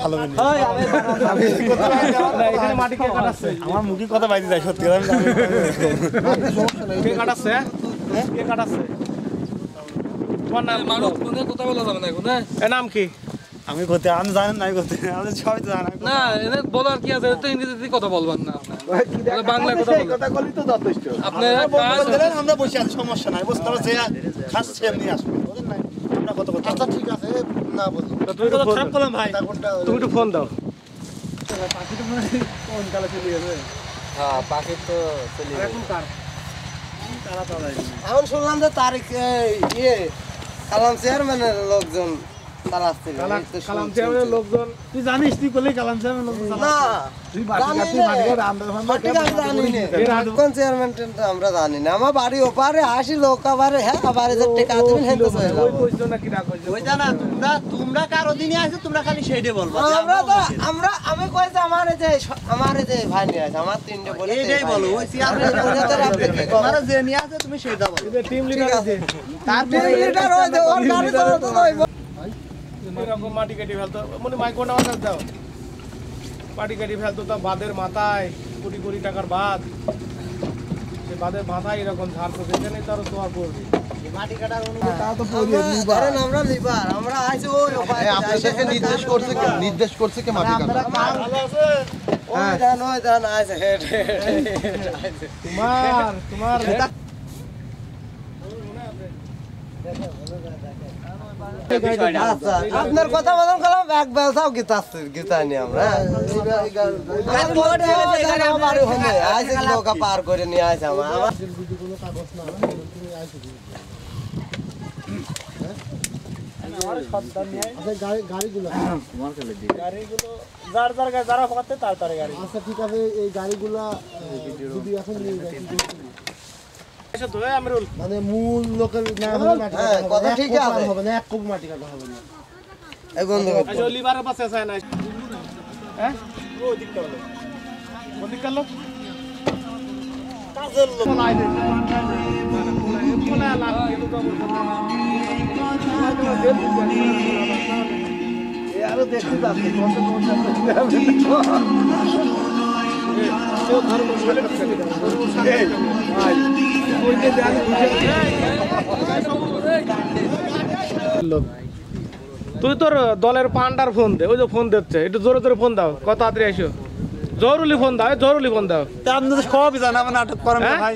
ভালো মাটি কে কাটাচ্ছে আমার মুখে কথা বাইতে যায় সত্যি কে কাটাচ্ছে কে কাটাচ্ছে তোমার নাম মানুষ কোনে কথা বলা যাবে না এখন এর নাম কি আমি করতে আমি জানেন না করতে আমি সবাই তো জানা না এনে বলার কি আছে তো ইংরেজিতে কথা বলবেন না বাংলা কথা বলবেন কথা বলি তো যথেষ্ট আপনি আমরা বসে আছি সমস্যা নাই বুঝতে পারছেন যে খাচ্ছে এমনি আসবে বুঝেন না আমরা কত কথা আচ্ছা ঠিক আছে না বলি তুমি তো খারাপ করলাম ভাই তুমি একটু ফোন দাও পাখি তো কোন কালে চলে গেছে হ্যাঁ পাখি তো চলে গেছে এখন কার তারা তো যায় এখন শুনলাম যে তারিখ ইয়ে কালাম চেয়ারম্যানের লোকজন তালাচ্ছিল কালাম চেয়ারম্যানের লোকজন তুই জানিস তুই বলে কালাম চেয়ারম্যানের লোকজন না তুই কোন চেয়ারম্যান আমরা জানি না আমার বাড়ি ওপারে আসি লোক আবারে হ্যাঁ আবার যে টাকা দিবেন হেলতে চাইলাম ওই কইছো না কি না কইছো ওই জানা তোমরা কারো দিনে আছে তোমরা খালি সেইটে বলবা আমরা আমি কই যে আমার যে ভাই নিয়ে আছে আমার তিনটে বলে এইটাই বলো ওই চেয়ারম্যান তোমার যে নিয়ে আছে তুমি সেটা বলো এটা টিম লিডার আছে তারপরে লিডার ওই যে ওর গাড়ি চালাতে লইব এরকম মাটি কেটে ফেলতো মানে মাইকোটা বাজার দাও মাটি কেটে ফেলতো তা বাঁধের মাথায় কোটি কোটি টাকার বাঁধ সে বাঁধের মাথায় এরকম ঝাড় করছে এখানে তার তোমার করবে মাটি কাটার অনুমতি তা তো কারণ আমরা লিবার আমরা আইছি ওই আপনাদেরকে নির্দেশ করছে কে মাটি কাটা ভালো আছে ওই দান আইছে হেড তোমার আপনার কথা মতন করলাম এক ব্যবসাও গীতা নিয়ে আমরা নৌকা পার করে নিয়ে আসে আমার গাড়িগুলো যার যার গাড়ি যারা পাচ্ছে তার তার গাড়ি আচ্ছা ঠিক আছে এই গাড়িগুলো যদি এখন নিয়ে যাই মানে মূল লোকের না হলে মাটি কাটা হবে কথা ঠিক আছে হবে না এক কোপ মাটি কাটা হবে না এই বন্ধু আচ্ছা লিভারের পাশে আছে না হ্যাঁ ওই দিকটা হলো কোন দিকটা লোক কাজের লোক নাই রে কোলা লাগ গেল তো এই আরো দেখতে যাচ্ছে কত তুই তোর দলের পান্ডার ফোন দে ওই যে ফোন দিচ্ছে একটু জোরে জোরে ফোন দাও কত তাড়াতাড়ি এসো জরুরি ফোন দাও জরুরি ফোন দাও আপনি তো সবই জানা নাটক করেন ভাই